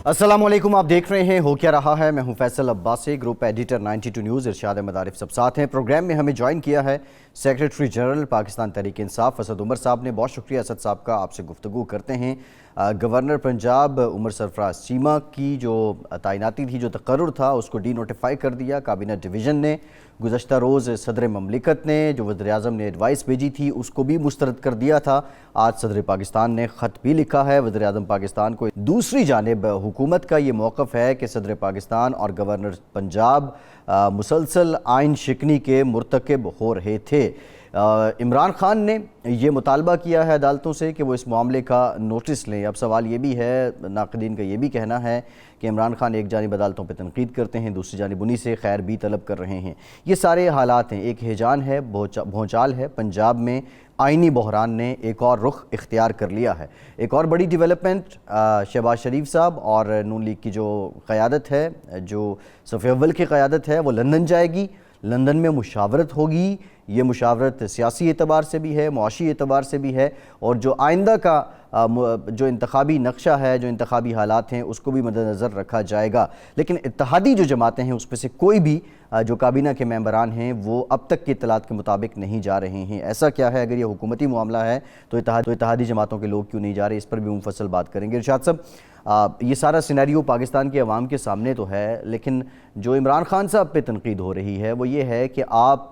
अस्सलामुअलैकुम, आप देख रहे हैं हो क्या रहा है। मैं हूं Faisal Abbasi, group editor 92 news. Irshad मदारिफ सब साथ हैं। प्रोग्राम में हमें ज्वाइन किया है सेक्रेटरी जनरल पाकिस्तान तहरीक इंसाफ असद उमर साहब ने। बहुत शुक्रिया असद साहब का। आपसे गुफ्तगू करते हैं गवर्नर पंजाब उमर सरफराज चीमा की जो तैनाती थी, जो तकर्रुर था, उसको डी नोटिफाई कर दिया काबीना डिवीज़न ने। गुज़श्ता रोज़ सदर ममलिकत ने जो वज़ीर-ए-आज़म ने एडवाइस भेजी थी उसको भी मुस्तरद कर दिया था। आज सदर पाकिस्तान ने ख़त भी लिखा है वज़ीर-ए-आज़म पाकिस्तान को। दूसरी जानिब हुकूमत का ये मौक़िफ़ है कि सदर पाकिस्तान और गवर्नर पंजाब मुसलसल आइन शिकनी के मुर्तकिब हो रहे थे। इमरान खान ने ये मुतालबा किया है अदालतों से कि वो इस मामले का नोटिस लें। अब सवाल ये भी है, नाक़दीन का ये भी कहना है कि इमरान खान एक जानिब अदालतों पर तनकीद करते हैं, दूसरी जानिब उन्हीं से खैर भी तलब कर रहे हैं। ये सारे हालात हैं, एक हिजान है, भौचाल है। पंजाब में आइनी बहरान ने एक और रुख इख्तियार कर लिया है। एक और बड़ी डेवलपमेंट, शहबाज शरीफ साहब और नून लीग की जो क़यादत है, जो सफ़े अव्वल की क़यादत है, वो लंदन जाएगी। लंदन में मुशावरत होगी। ये मुशावरत सियासी एतबार से भी है, मुआशी एतबार से भी है, और जो आइंदा का जो इंतखाबी नक्शा है, जो इंतखाबी हालात हैं, उसको भी मद्देनज़र रखा जाएगा। लेकिन इत्तेहादी जो जमातें हैं उसमें से कोई भी जो काबीना के मेंबरान हैं वो अब तक की इत्तलात के मुताबिक नहीं जा रहे हैं। ऐसा क्या है? अगर ये हुकूमती मामला है तो इत्तेहादी जमातों के लोग क्यों नहीं जा रहे? इस पर भी मुफस्सल बात करेंगे। इरशाद साहब, ये सारा सिनेरियो पाकिस्तान के अवाम के सामने तो है, लेकिन जो इमरान खान साहब पे तनकीद हो रही है वो ये है कि आप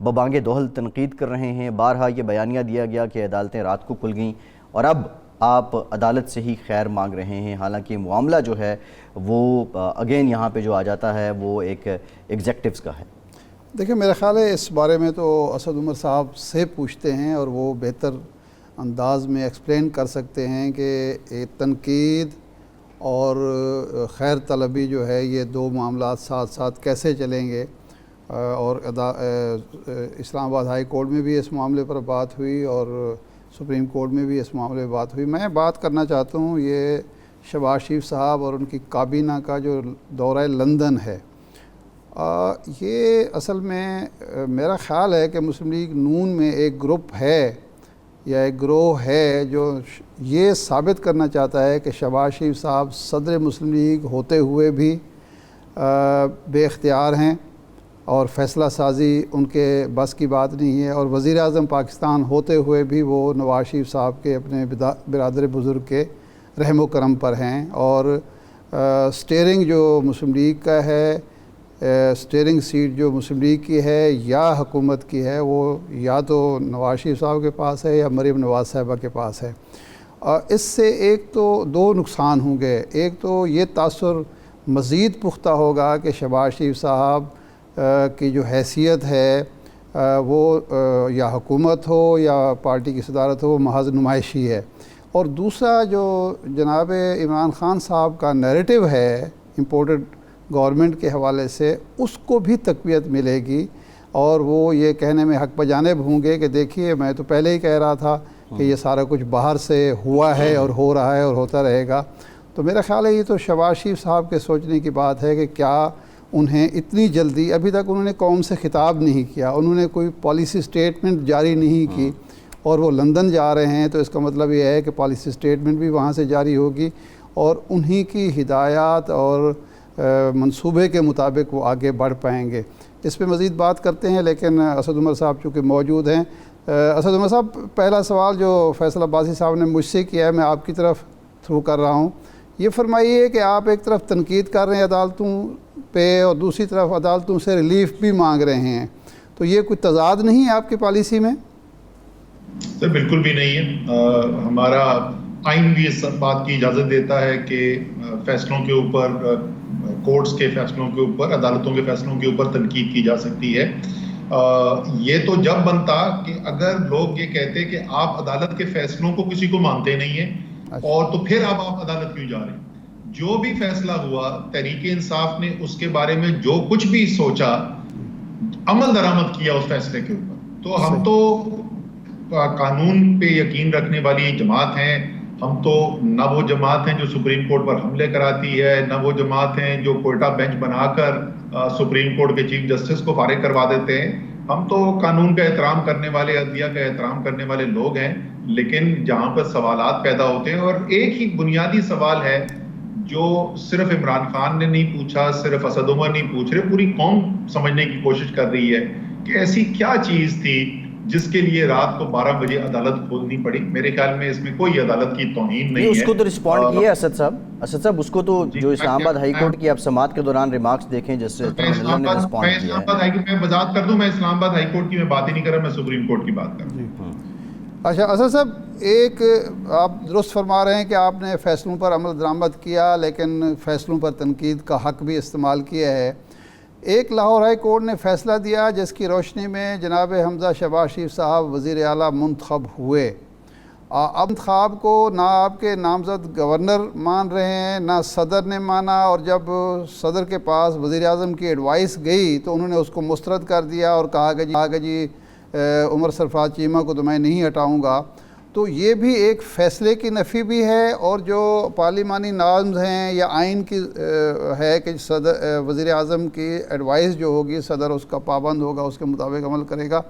बबांगे दोहल तनकीद कर रहे हैं। बारहा ये बयानिया दिया गया कि अदालतें रात को खुल गईं और अब आप अदालत से ही खैर मांग रहे हैं। हालांकि मामला जो है वो अगेन यहाँ पे जो आ जाता है वो एक एग्जेक्टिव्स का है। देखिए, मेरा ख़्याल है इस बारे में तो असद उमर साहब से पूछते हैं और वो बेहतर अंदाज में एक्सप्लेन कर सकते हैं कि तनकीद और खैर तलबी जो है ये दो मामला साथ साथ कैसे चलेंगे। और इस्लामाबाद हाई कोर्ट में भी इस मामले पर बात हुई और सुप्रीम कोर्ट में भी इस मामले में बात हुई। मैं बात करना चाहता हूँ ये शहबाज शरीफ साहब और उनकी काबीना का जो दौरा लंदन है। ये असल में मेरा ख़्याल है कि मुस्लिम लीग नून में एक ग्रुप है या एक ग्रोह है जो ये साबित करना चाहता है कि शहबाज शरीफ साहब सदर मुस्लिम लीग होते हुए भी बेख्तियार हैं और फ़ैसला साजी उनके बस की बात नहीं है, और वज़ीर-ए-आज़म पाकिस्तान होते हुए भी वो नवाज़ शरीफ साहब के अपने बिरादर बुज़ुर्ग के रहम करम पर हैं। और स्टीयरिंग जो मुस्लिम लीग का है, स्टीयरिंग सीट जो मुस्लिम लीग की है या हुकूमत की है, वो या तो नवाज़ शरीफ साहब के पास है या मरीम नवाज़ साहिबा के पास है। इससे एक तो दो नुकसान होंगे। एक तो ये तासुर मज़ीद पुख्ता होगा कि शहबाज शरीफ साहब की जो हैसियत है वो या हुकूमत हो या पार्टी की सदारत हो, वो महज नुमाइशी है। और दूसरा जो जनाब इमरान खान साहब का नैरेटिव है इम्पोर्टेड गवर्नमेंट के हवाले से, उसको भी तक़वियत मिलेगी और वो ये कहने में हक़ बजानिब होंगे कि देखिए, मैं तो पहले ही कह रहा था कि ये सारा कुछ बाहर से हुआ है और हो रहा है और होता रहेगा। तो मेरा ख़्याल है ये तो शहबाज शरीफ साहब के सोचने की बात है कि क्या उन्हें इतनी जल्दी, अभी तक उन्होंने कौम से खिताब नहीं किया, उन्होंने कोई पॉलिसी स्टेटमेंट जारी नहीं की और वो लंदन जा रहे हैं, तो इसका मतलब ये है कि पॉलिसी स्टेटमेंट भी वहाँ से जारी होगी और उन्हीं की हिदायत और मंसूबे के मुताबिक वो आगे बढ़ पाएंगे। इस पर मज़ीद बात करते हैं, लेकिन असद उमर साहब चूँकि मौजूद हैं। असद उमर साहब, पहला सवाल जो फैसल अब्बासी साहब ने मुझसे किया है मैं आपकी तरफ थ्रू कर रहा हूँ। ये फरमाइए कि आप एक तरफ तनकीद कर रहे हैं अदालतों पे और दूसरी तरफ अदालतों से रिलीफ भी मांग रहे हैं, तो ये कोई तजाद नहीं है आपकी पॉलिसी में? सर, बिल्कुल भी नहीं है। हमारा आइन भी इस बात की इजाज़त देता है कि फैसलों के ऊपर, कोर्ट्स के फैसलों के ऊपर, अदालतों के फैसलों के ऊपर तनकीद की जा सकती है। ये तो जब बनता कि अगर लोग ये कहते कि आप अदालत के फैसलों को किसी को मानते नहीं है और तो फिर अब आप अदालत क्यों जा रहे हैं। जो भी फैसला हुआ, तहरीक इंसाफ ने उसके बारे में जो कुछ भी सोचा, अमल दरामद किया उस फैसले के ऊपर। तो हम तो कानून पे यकीन रखने वाली जमात हैं। हम तो न वो जमात हैं जो सुप्रीम कोर्ट पर हमले कराती है, न वो जमात हैं जो कोयटा बेंच बनाकर सुप्रीम कोर्ट के चीफ जस्टिस को फारिग करवा देते हैं। हम तो कानून का एहतराम करने वाले, अदलिया का एहतराम करने वाले लोग हैं। लेकिन जहां पर सवालात पैदा होते हैं, और एक ही बुनियादी सवाल है जो सिर्फ इमरान खान ने नहीं पूछा, सिर्फ असद उमर नहीं पूछ रहे, पूरी कौम समझने की कोशिश कर रही है कि ऐसी क्या चीज थी जिसके लिए रात को 12 बजे अदालत खोलनी पड़ी। मेरे ख्याल में इसमें कोई अदालत की तौहीन नहीं है। उसको तो रिस्पॉन्ड किया असद साहब उसको तो जो इस्लामाबाद हाई कोर्ट की आप समाअत के दौरान रिमार्क्स देखें जिससे ने रिस्पॉन्ड किया है। मैं वजाहत कर दूं, मैं इस्लामाबाद हाई कोर्ट की मैं बात ही नहीं कर रहा, मैं सुप्रीम कोर्ट की बात कर रहा हूं। अच्छा असद साहब, एक आप दुरुस्त फरमा रहे हैं कि आपने फ़ैसलों पर अमल दरामद किया, लेकिन फ़ैसलों पर तनकीद का हक़ भी इस्तेमाल किया है। एक लाहौर हाई कोर्ट ने फ़ैसला दिया जिसकी रोशनी में जनाब हमज़ा शहबाज शरीफ साहब वज़ीर आला मुंतखब हुए। अब इंतखाब को ना आपके नामज़द गवर्नर मान रहे हैं, ना सदर ने माना, और जब सदर के पास वज़ीर आज़म की एडवाइस गई तो उन्होंने उसको मुस्तरद कर दिया और कहा कि जी उमर सरफराज चीमा को तो मैं नहीं हटाऊँगा। तो ये भी एक फ़ैसले की नफ़ी भी है, और जो पार्लिमानी नार्म्स हैं या आइन की है कि सदर वज़ीर आज़म की एडवाइस जो होगी सदर उसका पाबंद होगा, उसके मुताबिक अमल करेगा।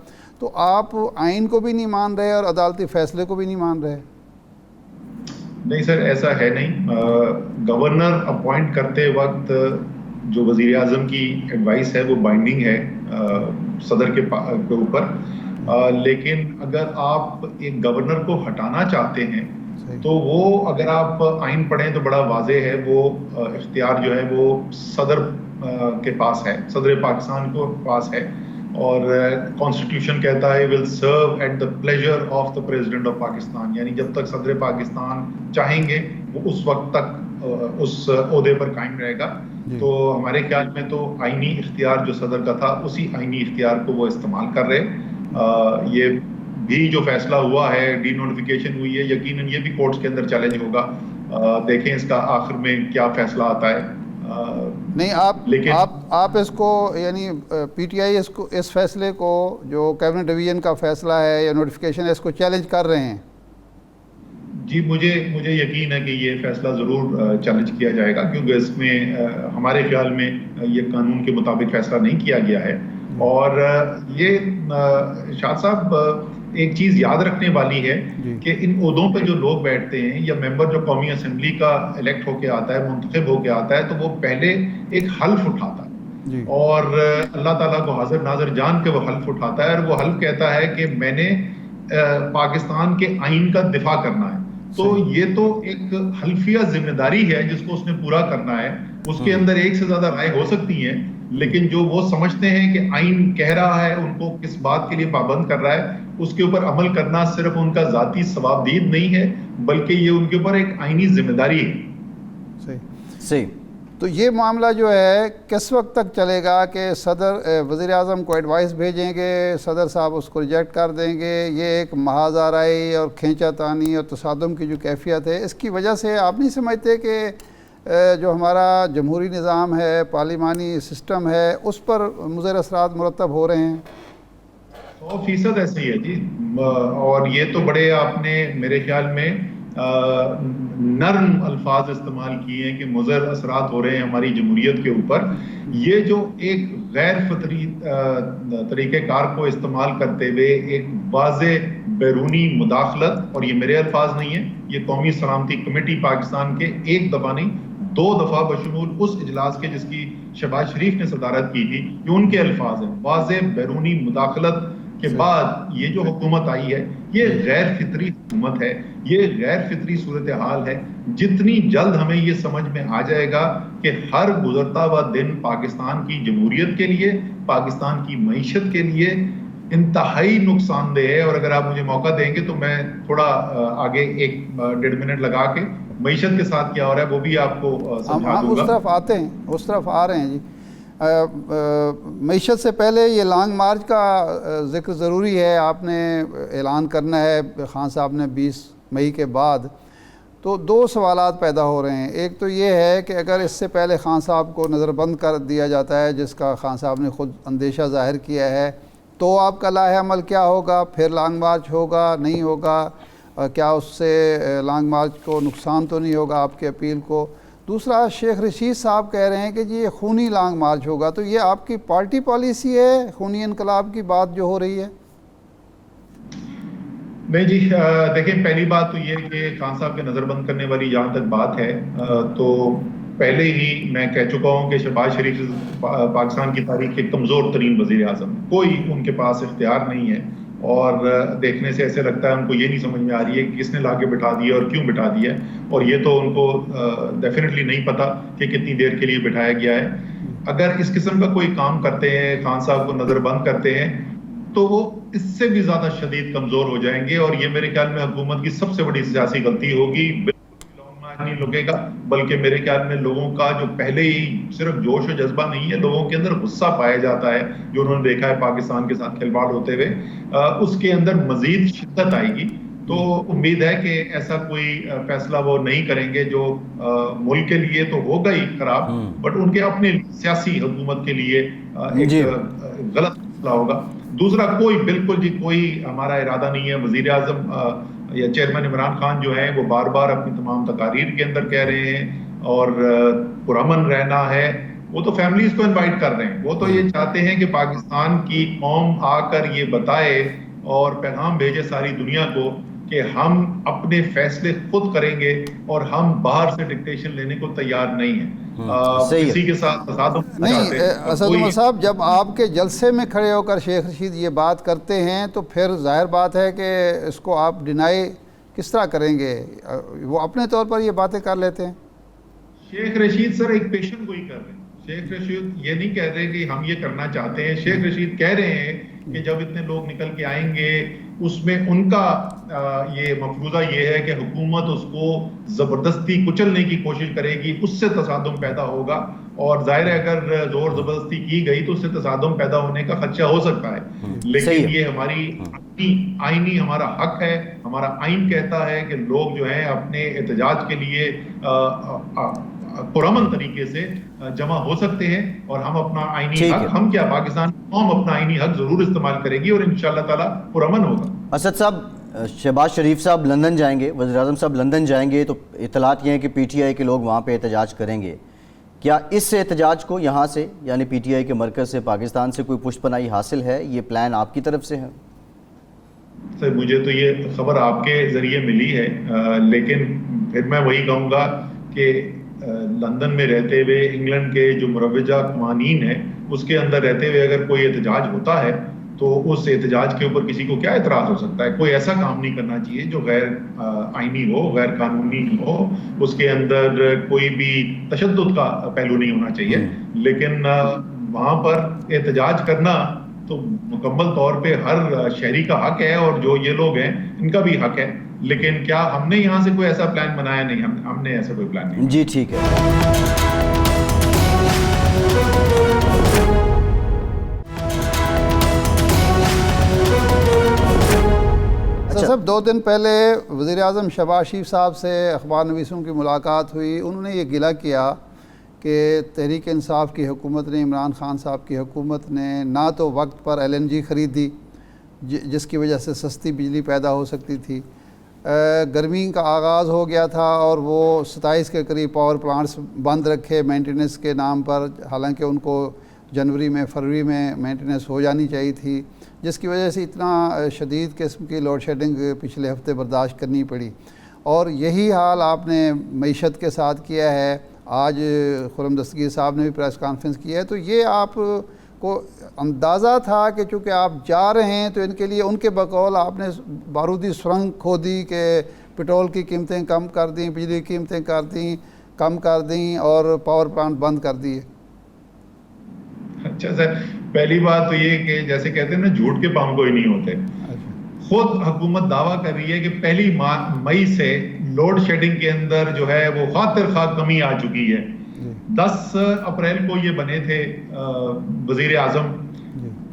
तो आप आइन को भी नहीं मान रहे और अदालती फ़ैसले को भी नहीं मान रहे? नहीं सर, ऐसा है नहीं। गवर्नर अपॉइंट करते वक्त जो वज़ीर आज़म की एडवाइस है वो बाइंडिंग है सदर के ऊपर। लेकिन अगर आप एक गवर्नर को हटाना चाहते हैं तो वो, अगर आप आइन पढ़ें तो बड़ा वाज़े है, वो इख्तियार जो है वो सदर के पास है, सदर पाकिस्तान को पास है। और कॉन्स्टिट्यूशन कहता है will serve at the pleasure of the president of Pakistan, यानी जब तक सदर पाकिस्तान चाहेंगे वो उस वक्त तक उस ओहदे पर कायम रहेगा। तो हमारे ख्याल में तो आइनी इख्तियार जो सदर का था उसी आइनी इख्तियार को वो इस्तेमाल कर रहे। ये भी जो फैसला हुआ है, डी नोटिफिकेशन हुई है, यकीनन ये भी कोर्ट्स के अंदर चैलेंज होगा। देखें इसका आखिर में क्या फैसला आता है। नहीं, आप इसको, यानी पीटीआई इसको, इस फैसले को जो कैबिनेट डिवीज़न का फैसला है या नोटिफिकेशन है, इसको चैलेंज कर रहे हैं? जी, मुझे यकीन है कि ये फैसला ज़रूर चैलेंज किया जाएगा, क्योंकि इसमें हमारे ख्याल में ये कानून के मुताबिक फैसला नहीं किया गया है। और ये शाह साहब एक चीज़ याद रखने वाली है कि इन ओहदों पे जो लोग बैठते हैं या मेंबर जो कौमी असम्बली का इलेक्ट होके आता है, मुंतखब होके आता है, तो वो पहले एक हल्फ उठाता है और अल्लाह ताला को हाजिर नाज़र जान के वो हल्फ उठाता है, और वो हल्फ कहता है कि मैंने पाकिस्तान के आइन का दिफा करना है। तो ये तो एक हल्फिया जिम्मेदारी है जिसको उसने पूरा करना है। उसके अंदर एक से ज्यादा राय हो सकती है, लेकिन जो वो समझते हैं कि आइन कह रहा है, उनको किस बात के लिए पाबंद कर रहा है, उसके ऊपर अमल करना सिर्फ उनका जाती सवाबदीद नहीं है, बल्कि ये उनके ऊपर एक आइनी जिम्मेदारी है। सही। तो ये मामला जो है किस वक्त तक चलेगा कि सदर वज़ीर आज़म को एडवाइस भेजेंगे, सदर साहब उसको रिजेक्ट कर देंगे? ये एक महाज़ाराई और खींचातानी और तसादुम की जो कैफियत है, इसकी वजह से आप नहीं समझते कि जो हमारा जमहूरी निज़ाम है, पार्लिमानी सिस्टम है, उस पर मुज़र असरात मुरतब हो रहे हैं? 100% ऐसे ही है जी। और ये तो बड़े आपने मेरे ख्याल में नर्म अल्फाज इस्तेमाल किए हैं कि मुज़र असरात हो रहे हैं हमारी जमहूरियत के ऊपर। ये जो एक गैर फितरी तरीक़ेकार को इस्तेमाल करते हुए एक वाज़े बैरूनी मुदाखलत, और ये मेरे अल्फाज नहीं है, ये कौमी सलामती कमेटी पाकिस्तान के एक दफ़ा नहीं 2 दफ़ा बशमूल उस इजलास के जिसकी शहबाज शरीफ ने सदारत की थी, ये उनके अल्फाज हैं। वाज़े बैरूनी मुदाखलत के बाद ये जो हुकूमत आई है, ये गैर फितरी हुकूमत है, ये गैर फितरी सूरत हाल है। जितनी जल्द हमें ये समझ में आ जाएगा कि हर गुजरता हुआ दिन पाकिस्तान की जमहूरियत के लिए, पाकिस्तान की मईशत के लिए इंतहाई नुकसानदेह है। और अगर आप मुझे मौका देंगे तो मैं थोड़ा आगे 1-1.5 मिनट लगा के मईशत के साथ क्या हो रहा है वो भी आपको समझा दूंगा। उस तरफ आते हैं, उस तरफ आ रहे हैं जी। मईशत से पहले ये लॉन्ग मार्च का ज़िक्र ज़रूरी है। आपने ऐलान करना है खान साहब ने 20 मई के बाद। तो 2 सवालात पैदा हो रहे हैं। एक तो ये है कि अगर इससे पहले खान साहब को नज़रबंद कर दिया जाता है, जिसका खान साहब ने ख़ुद अंदेशा ज़ाहिर किया है, तो आपका लाहे अमल क्या होगा? फिर लॉन्ग मार्च होगा, नहीं होगा? क्या उससे लॉन्ग मार्च को नुकसान तो नहीं होगा आपकी अपील को? दूसरा, शेख रशीद साहब कह रहे हैं कि जी ये खूनी लॉन्ग मार्च होगा। तो ये आपकी पार्टी पॉलिसी है, खूनी इनकलाब की बात जो हो रही है? نہیں جی، دیکھیں پہلی بات تو یہ کہ خان صاحب کے نظر بند کرنے والی جہاں تک بات ہے تو پہلے ہی میں کہہ چکا ہوں کہ شہباز شریف پاکستان کی تاریخ کے کمزور ترین وزیر اعظم، کوئی ان کے پاس اختیار نہیں ہے، اور دیکھنے سے ایسے لگتا ہے ان کو یہ نہیں سمجھ میں آ رہی ہے کہ کس نے لا کے بٹھا دیا اور کیوں بٹھا دیا ہے، اور یہ تو ان کو ڈیفینیٹلی نہیں پتا کہ کتنی دیر کے لیے بٹھایا گیا ہے۔ اگر اس قسم کا کوئی کام کرتے ہیں، خان صاحب کو نظر بند کرتے ہیں، تو وہ اس سے بھی زیادہ شدید کمزور ہو جائیں گے، اور یہ میرے خیال میں حکومت کی سب سے بڑی سیاسی غلطی ہوگی۔ بالکل لوگ نہیں لگے گا، بلکہ میرے خیال میں لوگوں کا جو پہلے ہی صرف جوش و جذبہ نہیں ہے، لوگوں کے اندر غصہ پایا جاتا ہے جو انہوں نے دیکھا ہے پاکستان کے ساتھ کھلواڑ ہوتے ہوئے، اس کے اندر مزید شدت آئے گی۔ تو امید ہے کہ ایسا کوئی فیصلہ وہ نہیں کریں گے جو ملک کے لیے تو ہوگا ہی خراب، بٹ ان کے اپنے سیاسی حکومت کے لیے ایک غلط فیصلہ ہوگا۔ دوسرا کوئی بالکل جی کوئی ہمارا ارادہ نہیں ہے، وزیر اعظم یا چیئرمین عمران خان جو ہیں وہ بار بار اپنی تمام تقاریر کے اندر کہہ رہے ہیں اور پرامن رہنا ہے، وہ تو فیملیز کو انوائٹ کر رہے ہیں، وہ تو یہ چاہتے ہیں کہ پاکستان کی قوم آ کر یہ بتائے اور پیغام بھیجے ساری دنیا کو کہ ہم اپنے فیصلے خود کریں گے اور ہم باہر سے ڈکٹیشن لینے کو تیار نہیں ہیں، کسی کے ساتھ تصادم نہیں۔ اسد عمر صاحب، جب آپ کے جلسے میں کھڑے ہو کر شیخ رشید یہ بات کرتے ہیں تو پھر ظاہر بات ہے کہ اس کو آپ ڈینائی کس طرح کریں گے؟ وہ اپنے طور پر یہ باتیں کر لیتے ہیں۔ شیخ رشید سر ایک پیشن گوئی کر رہے ہیں، شیخ رشید یہ نہیں کہہ رہے کہ ہم یہ کرنا چاہتے ہیں، شیخ رشید کہہ رہے ہیں کہ جب اتنے لوگ نکل کے آئیں گے اس میں ان کا یہ مفروضہ یہ ہے کہ حکومت اس کو زبردستی کچلنے کی کوشش کرے گی، اس سے تصادم پیدا ہوگا، اور ظاہر ہے اگر زور زبردستی کی گئی تو اس سے تصادم پیدا ہونے کا خدشہ ہو سکتا ہے، لیکن یہ ہماری آئینی ہمارا حق ہے، ہمارا آئین کہتا ہے کہ لوگ جو ہیں اپنے احتجاج کے لیے پرامن طریقے سے جمع ہو سکتے ہیں، اور ہم اپنا آئینی حق، ہم کیا پاکستان قوم اپنا آئینی حق ضرور استعمال کرے گی اور انشاءاللہ تعالی پرامن ہوگا۔ اسد صاحب، شہباز شریف صاحب لندن جائیں گے، وزیر اعظم صاحب لندن جائیں گے، تو اطلاعات یہ ہیں کہ پی ٹی آئی کے لوگ وہاں پہ احتجاج کریں گے، کیا اس سے احتجاج کو یہاں سے یعنی پی ٹی آئی کے مرکز سے پاکستان سے کوئی پشت پناہی حاصل ہے؟ یہ پلان آپ کی طرف سے ہے؟ سر مجھے تو یہ خبر آپ کے ذریعے ملی ہے، لیکن پھر میں وہی کہوں گا کہ لندن میں رہتے ہوئے انگلینڈ کے جو مروجہ قوانین ہیں اس کے اندر رہتے ہوئے اگر کوئی احتجاج ہوتا ہے تو اس احتجاج کے اوپر کسی کو کیا اعتراض ہو سکتا ہے؟ کوئی ایسا کام نہیں کرنا چاہیے جو غیر آئینی ہو، غیر قانونی ہو، اس کے اندر کوئی بھی تشدد کا پہلو نہیں ہونا چاہیے، لیکن وہاں پر احتجاج کرنا تو مکمل طور پہ ہر شہری کا حق ہے، اور جو یہ لوگ ہیں ان کا بھی حق ہے، لیکن کیا ہم نے یہاں سے کوئی ایسا پلان بنایا؟ نہیں، ہم نے ایسا کوئی پلان نہیں۔ جی ٹھیک ہے۔ صاحب 2 دن پہلے وزیر اعظم شہباز شریف صاحب سے اخبار نویسوں کی ملاقات ہوئی، انہوں نے یہ گلہ کیا کہ تحریک انصاف کی حکومت نے، عمران خان صاحب کی حکومت نے نہ تو وقت پر LNG خریدی جس کی وجہ سے سستی بجلی پیدا ہو سکتی تھی، گرمی کا آغاز ہو گیا تھا اور وہ 27 کے قریب پاور پلانٹس بند رکھے مینٹیننس کے نام پر، حالانکہ ان کو جنوری میں فروری میں مینٹیننس ہو جانی چاہیے تھی، جس کی وجہ سے اتنا شدید قسم کی لوڈ شیڈنگ پچھلے ہفتے برداشت کرنی پڑی، اور یہی حال آپ نے معیشت کے ساتھ کیا ہے۔ آج خرم دستگیر صاحب نے بھی پریس کانفرنس کی ہے، تو یہ آپ کو اندازہ تھا کہ چونکہ آپ جا رہے ہیں تو ان کے لیے ان کے بقول آپ نے بارودی سرنگ کھودی کہ پٹرول کی قیمتیں کم کر دیں، بجلی کی قیمتیں کم کر دیں اور پاور پلانٹ بند کر دیے؟ اچھا سر، پہلی بات تو یہ کہ جیسے کہتے ہیں نا جھوٹ کے پام کوئی نہیں ہوتے، خود حکومت دعویٰ کر رہی ہے کہ 1 مئی سے لوڈ شیڈنگ کے اندر جو ہے وہ خاطر خواہ کمی آ چکی ہے۔ 10 اپریل کو یہ بنے تھے وزیر اعظم،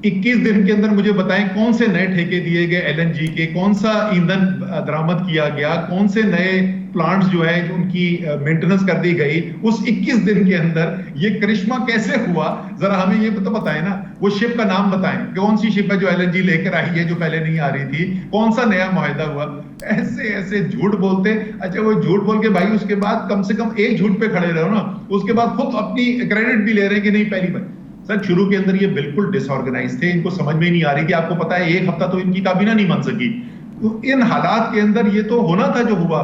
21 دن کے اندر مجھے بتائیں کون سے نئے ٹھیکے دیے گئے LNG کے، کون سا ایندھن درآمد کیا گیا، کون سے نئے پلانٹس جو ہیں ان کی مینٹیننس کر دی گئی اس 21 دن کے اندر؟ یہ کرشمہ کیسے ہوا ذرا ہمیں یہ تو بتائیں نا، وہ شپ کا نام بتائیں، کون سی شپ ہے جو LNG لے کر آئی ہے جو پہلے نہیں آ رہی تھی، کون سا نیا معاہدہ ہوا؟ ایسے جھوٹ بولتے۔ اچھا وہ جھوٹ بول کے بھائی اس کے بعد کم سے کم ایک جھوٹ پہ کھڑے رہو نا، اس کے بعد خود اپنی کریڈٹ بھی لے رہے ہیں کہ نہیں پہلی بار۔ سر شروع کے اندر یہ بالکل ڈس آرگنائز تھے، ان کو سمجھ میں نہیں آ رہی تھی، آپ کو پتا ہے 1 ہفتہ تو ان کی کابینہ نہیں بن سکی، इन हालात के अंदर ये तो होना था जो हुआ।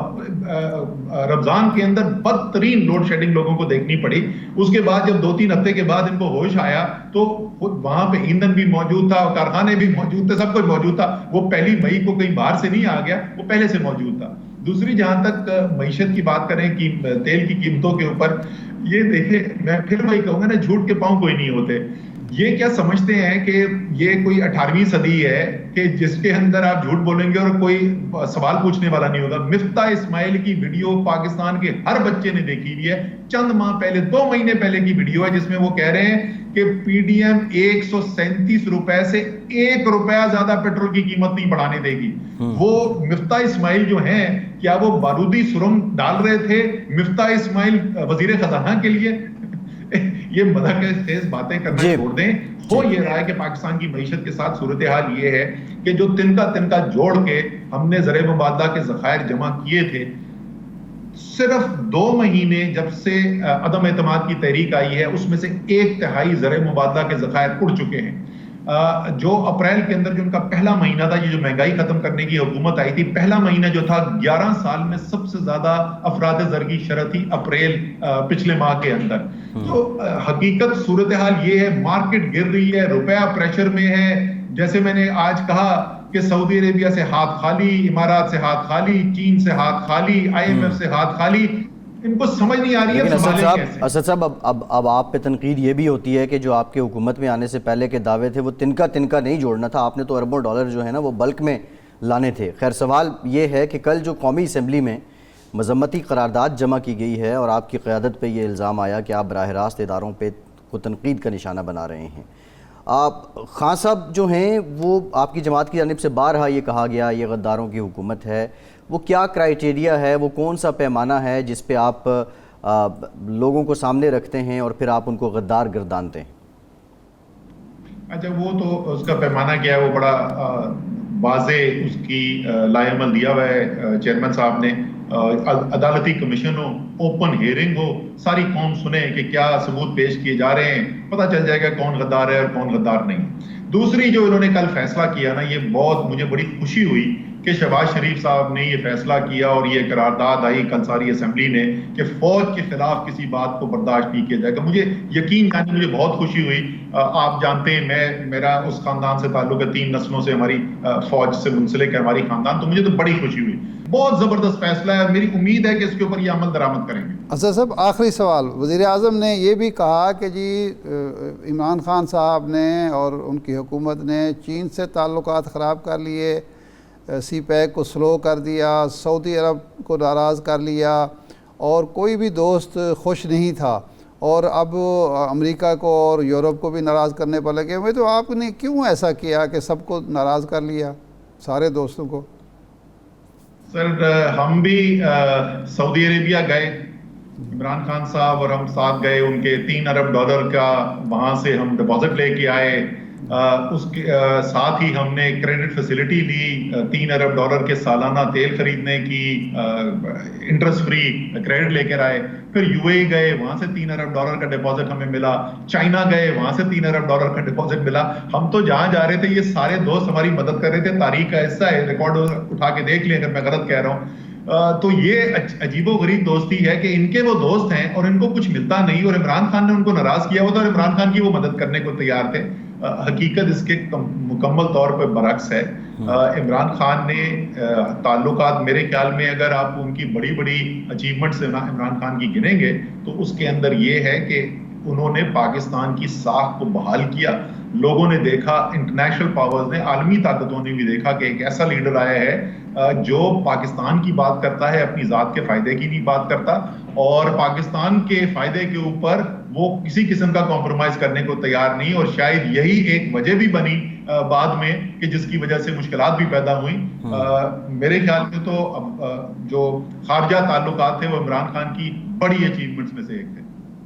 रमजान के अंदर बदतरीन लोड शेडिंग लोगों को देखनी पड़ी। उसके बाद जब 2-3 हफ्ते के बाद इनको होश आया तो वहां पे ईंधन भी मौजूद था, कारखाने भी मौजूद थे, सब कुछ मौजूद था। वो 1 मई को कहीं बाहर से नहीं आ गया, वो पहले से मौजूद था। दूसरी, जहां तक मईशत की बात करें कि तेल की कीमतों के ऊपर, ये देखिए मैं फिर वही कहूंगा ना, झूठ के पांव कोई नहीं होते। ये क्या समझते हैं कि ये कोई 18वीं सदी है कि जिसके अंदर आप झूठ बोलेंगे और कोई सवाल पूछने वाला नहीं होगा। मिफ्ता इस्माइल की वीडियो पाकिस्तान के हर बच्चे ने देखी हुई है। चंद माह पहले, 2 महीने पहले की वीडियो है, जिसमें वो कह रहे हैं कि पीडीएम 137 रुपए से 1 रुपया ज्यादा पेट्रोल की कीमत नहीं बढ़ाने देगी। वो मिफ्ता इस्माइल जो हैं, क्या वो बारूदी सुरंग डाल रहे थे मिफ्ता इस्माइल वजीर खजाना के लिए? ये मजाक बातें करना छोड़ दें। हो ये रहा है कि पाकिस्तान की मईशत के साथ सूरत हाल ये है कि जो तिनका जोड़ के हमने ज़र मुबादला के ज़खायर जमा किए थे, सिर्फ 2 महीने जब से अदम एतमाद की तहरीक आई है, उसमें से 1/3 ज़र मुबादला के ज़खायर उड़ चुके हैं। जो अप्रैल के अंदर जो उनका पहला महीना था, ये जो महंगाई खत्म करने की हुकूमत आई थी, पहला महीना जो था 11 साल में सबसे ज्यादा अफराद ज़र की शरह थी अप्रैल पिछले माह के अंदर। तो हकीकत सूरत हाल ये है, मार्केट गिर रही है, रुपया प्रेशर में है। जैसे मैंने आज कहा कि सऊदी अरेबिया से हाथ खाली, इमारात से हाथ खाली, चीन से हाथ खाली, IMF से हाथ खाली, इनको समझ नहीं आ रही है असद साहब, अब आप पे तनकीद ये भी होती है कि जो आपके हुकूमत में आने से पहले के दावे थे वो तिनका नहीं जोड़ना था, आपने तो अरबों डॉलर जो है ना वो बल्क में लाने थे। खैर, सवाल ये है कि कल जो कौमी असम्बली में मजम्मती करारदाद जमा की गई है और आपकी क़यादत पे ये इल्ज़ाम आया कि आप बराह रास्त इदारों पे को तनकीद का निशाना बना रहे हैं। आप खान साहब जो हैं वो आपकी जमात की जानिब से बारहा ये कहा गया ये गद्दारों की हुकूमत है, वो क्या क्राइटेरिया है, वो कौन सा पैमाना है जिस पे आप लोगों को सामने रखते हैं और फिर आप उनको गद्दार गर्दानते हैं? अच्छा, वो तो उसका पैमाना क्या है वो बड़ा वाज़े उसकी लाएमल दिया हुआ है चेयरमैन साहब ने। अदालती कमीशन हो, ओपन हियरिंग हो, सारी कौम सुने कि क्या सबूत पेश किए जा रहे हैं, पता चल जाएगा कौन गद्दार है और कौन गद्दार नहीं। दूसरी, जो इन्होंने कल फैसला किया ना, ये बहुत मुझे बड़ी खुशी हुई कि शहबाज शरीफ साहब ने ये फैसला किया और ये करारदाद आई कल सारी असम्बली ने कि फौज के खिलाफ किसी बात को बर्दाश्त नहीं किया जाएगा। मुझे यकीन जाने मुझे बहुत खुशी हुई। आप जानते हैं मेरा उस खानदान से ताल्लुक है, 3 नस्लों से हमारी फौज से मुंसलिक है हमारी खानदान, तो मुझे तो बड़ी खुशी हुई। बहुत जबरदस्त फैसला है, मेरी उम्मीद है कि इसके ऊपर ये अमल दरामद करेंगे। असद साहब, आखिरी सवाल, वज़ीर आज़म ने ये भी कहा कि जी इमरान खान साहब ने और उनकी हुकूमत ने चीन से ताल्लुकात ख़राब कर लिए, CPEC को स्लो कर दिया, सऊदी अरब को नाराज़ कर लिया और कोई भी दोस्त खुश नहीं था, और अब अमेरिका को और यूरोप को भी नाराज़ करने पर लगे हुए। तो आपने क्यों ऐसा किया कि सबको नाराज़ कर लिया, सारे दोस्तों को? सर, हम भी सऊदी अरेबिया गए, इमरान खान साहब और हम साथ गए। उनके $3 अरब का वहाँ से हम डिपॉजिट लेके आए। उसके साथ ही हमने क्रेडिट फैसिलिटी ली, $3 अरब के सालाना तेल खरीदने की इंटरेस्ट फ्री क्रेडिट लेकर आए। फिर UAE गए, वहां से $3 अरब का डिपॉजिट हमें मिला। चाइना गए, वहां से $3 अरब का डिपॉजिट मिला। हम तो जहां जा रहे थे ये सारे दोस्त हमारी मदद कर रहे थे। तारीख का हिस्सा है, रिकॉर्ड उठा के देख लें अगर मैं गलत कह रहा हूँ। तो ये अजीबोगरीब दोस्ती है कि इनके वो दोस्त हैं और इनको कुछ मिलता नहीं, और इमरान खान ने उनको नाराज किया हुआ था और इमरान खान की वो मदद करने को तैयार थे। हकीकत इसके मुकम्मल तौर पर बरक्स है। इमरान खान ने ताल्लुकात, मेरे ख्याल में अगर आप उनकी बड़ी बड़ी अचीवमेंट्स इमरान खान की गिनेंगे तो उसके अंदर ये है कि उन्होंने पाकिस्तान की साख को बहाल किया। लोगों ने देखा, इंटरनेशनल पावर्स ने, आलमी ताकतों ने भी देखा कि एक ऐसा लीडर आया है जो पाकिस्तान की बात करता है, अपनी ज़ात के फ़ायदे की नहीं बात करता, और पाकिस्तान के फ़ायदे के ऊपर वो किसी किस्म का कॉम्प्रोमाइज़ करने को तैयार नहीं। और शायद यही एक वजह भी बनी बाद में कि जिसकी वजह से मुश्किलात भी पैदा हुई। मेरे ख्याल में तो जो खारजा ताल्लुकात थे वो इमरान खान की बड़ी अचीवमेंट्स में से एक थे।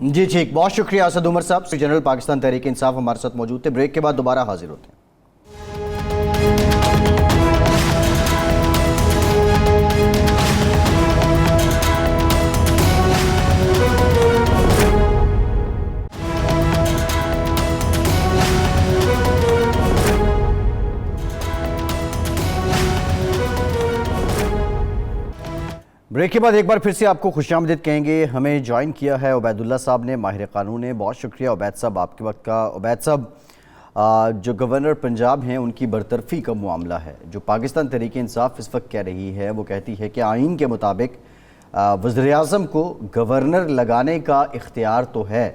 जी ठीक, बहुत शुक्रिया असद उमर साहब, जनरल पाकिस्तान तहरीक इंसाफ हमारे साथ मौजूद थे। ब्रेक के बाद दोबारा हाजिर होते हैं। ब्रेक के बाद एक बार फिर से आपको खुशामदीद कहेंगे। हमें ज्वाइन किया है उबैदुल्ला साहब ने, माहिर कानून ने। बहुत शुक्रिया उबैद साहब आपके वक्त का। उबैद साहब, जो गवर्नर पंजाब हैं उनकी बरतरफी का मामला है, जो पाकिस्तान तहरीक इंसाफ इस वक्त कह रही है, वो कहती है कि आइन के मुताबिक वज़ीर-ए-आज़म को गवर्नर लगाने का इख्तियार तो है,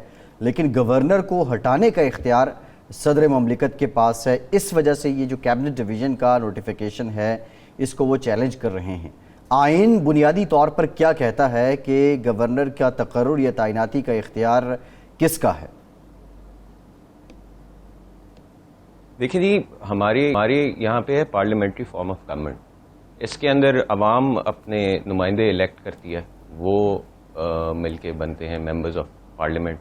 लेकिन गवर्नर को हटाने का इख्तियार सदर ममलिकत के पास है। इस वजह से ये जो कैबिनेट डिवीज़न का नोटिफिकेशन है इसको वो चैलेंज कर रहे हैं। आइन बुनियादी तौर पर क्या कहता है कि गवर्नर का तकर्रुर या तैनाती का इख्तियार किसका है? देखिए जी, हमारे यहाँ पे है पार्लियामेंट्री फॉर्म ऑफ गवर्नमेंट। इसके अंदर अवाम अपने नुमाइंदे इलेक्ट करती है, वो मिलके बनते हैं मेंबर्स ऑफ पार्लियामेंट।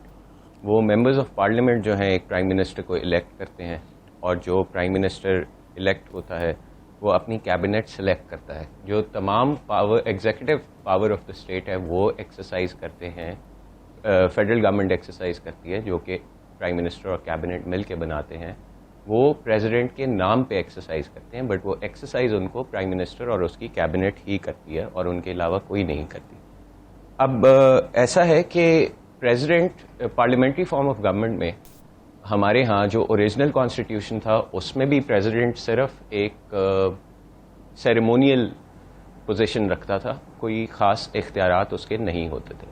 वो मेंबर्स ऑफ पार्लियामेंट जो हैं एक प्राइम मिनिस्टर को इलेक्ट करते हैं, और जो प्राइम मिनिस्टर इलेक्ट होता है वो अपनी कैबिनेट सेलेक्ट करता है। जो तमाम power, executive power of the state है, वो एक्सरसाइज करते हैं, फेडरल गवर्नमेंट एक्सरसाइज करती है, जो कि प्राइम मिनिस्टर और कैबिनेट मिल के बनाते हैं। वो प्रेसिडेंट के नाम पे एक्सरसाइज करते हैं, बट वो एक्सरसाइज उनको प्राइम मिनिस्टर और उसकी कैबिनेट ही करती है, और उनके अलावा कोई नहीं करती। अब ऐसा है कि president parliamentary form of government में हमारे यहाँ जो ओरिजिनल कॉन्स्टिट्यूशन था उसमें भी प्रेसिडेंट सिर्फ एक सेरेमोनियल पोजीशन रखता था, कोई ख़ास इख्तियारात उसके नहीं होते थे।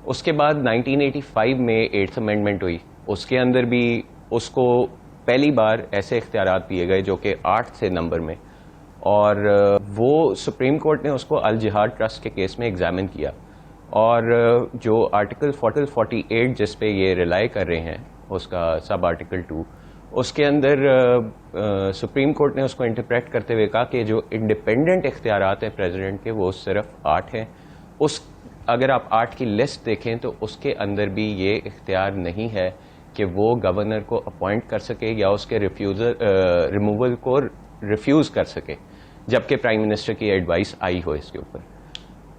उसके बाद 1985 में 8th अमेंडमेंट हुई, उसके अंदर भी उसको पहली बार ऐसे इख्तियारात दिए गए जो कि 8 थे नंबर में, और वो सुप्रीम कोर्ट ने उसको अल जिहाद ट्रस्ट के केस में एग्जामिन किया, और जो आर्टिकल 48 जिस पे ये रिलाई कर रहे हैं उसका सब आर्टिकल 2, उसके अंदर सुप्रीम कोर्ट ने उसको इंटरप्रेट करते हुए कहा कि जो इंडिपेंडेंट इख्तियारात हैं प्रेसिडेंट के वो सिर्फ 8 हैं। अगर आप 8 की लिस्ट देखें तो उसके अंदर भी ये इख्तियार नहीं है कि वो गवर्नर को अपॉइंट कर सके या उसके रिमूवल को रिफ्यूज़ कर सके, जबकि प्राइम मिनिस्टर की एडवाइस आई हो इसके ऊपर।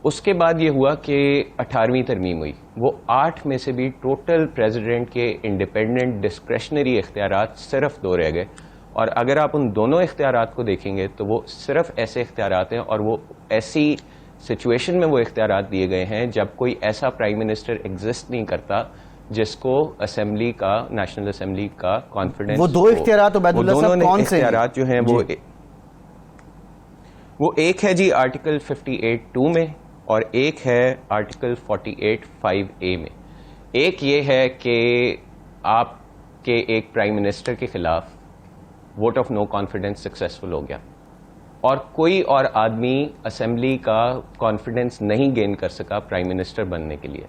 उसके बाद ये हुआ कि 18वीं तरमीम हुई, वो 8 में से भी टोटल प्रेसिडेंट के इंडिपेंडेंट डिस्क्रेशनरी इख्तियारात सिर्फ 2 रह गए, और अगर आप उन दोनों इख्तियारात को देखेंगे तो वो सिर्फ ऐसे इख्तियारात हैं, और वो ऐसी सिचुएशन में वो इख्तियारात दिए गए हैं जब कोई ऐसा प्राइम मिनिस्टर एग्जिस्ट नहीं करता जिसको असेंबली का, नेशनल असेंबली का कॉन्फिडेंस। वो 2 इख्तियारात उबैदुल्ला साहब कौन से इख्तियारात जो हैं वो एक है जी आर्टिकल 58(2) में, और एक है आर्टिकल 48(5)(a) में। एक ये है कि आपके एक प्राइम मिनिस्टर के खिलाफ vote of no confidence successful हो गया, और कोई और आदमी असेंबली का कॉन्फिडेंस नहीं गेन कर सका प्राइम मिनिस्टर बनने के लिए,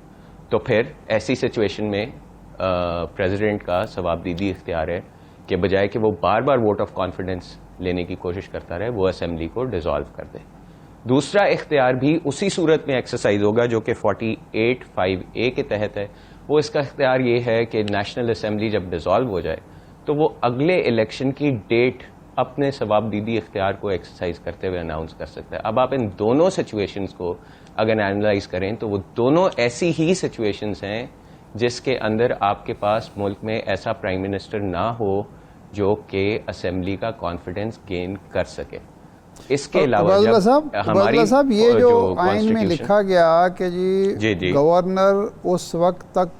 तो फिर ऐसी सिचुएशन में प्रेसिडेंट का सवाबदीदी इख्तियार है कि बजाय कि वो बार बार वोट ऑफ कॉन्फिडेंस लेने की कोशिश करता रहे, वो असेंबली को डिसॉल्व कर दे। दूसरा इख्तियार भी उसी सूरत में एक्सरसाइज होगा जो कि 48(5)(a) के तहत है। वो इसका इख्तियार ये है कि नेशनल असेंबली जब डिसॉल्व हो जाए तो वो अगले इलेक्शन की डेट अपने सवाबदीदी इख्तियार को एक्सरसाइज करते हुए अनाउंस कर सकता है। अब आप इन दोनों सिचुएशंस को अगर एनालाइज करें तो वो दोनों ऐसी ही सिचुएशंस हैं जिसके अंदर आपके पास मुल्क में ऐसा प्राइम मिनिस्टर ना हो जो कि असेंबली का कॉन्फिडेंस गेन कर सके। इसके अलावा उबैदुल्ला साहब ये जो आइन में लिखा गया कि जी गवर्नर उस वक्त तक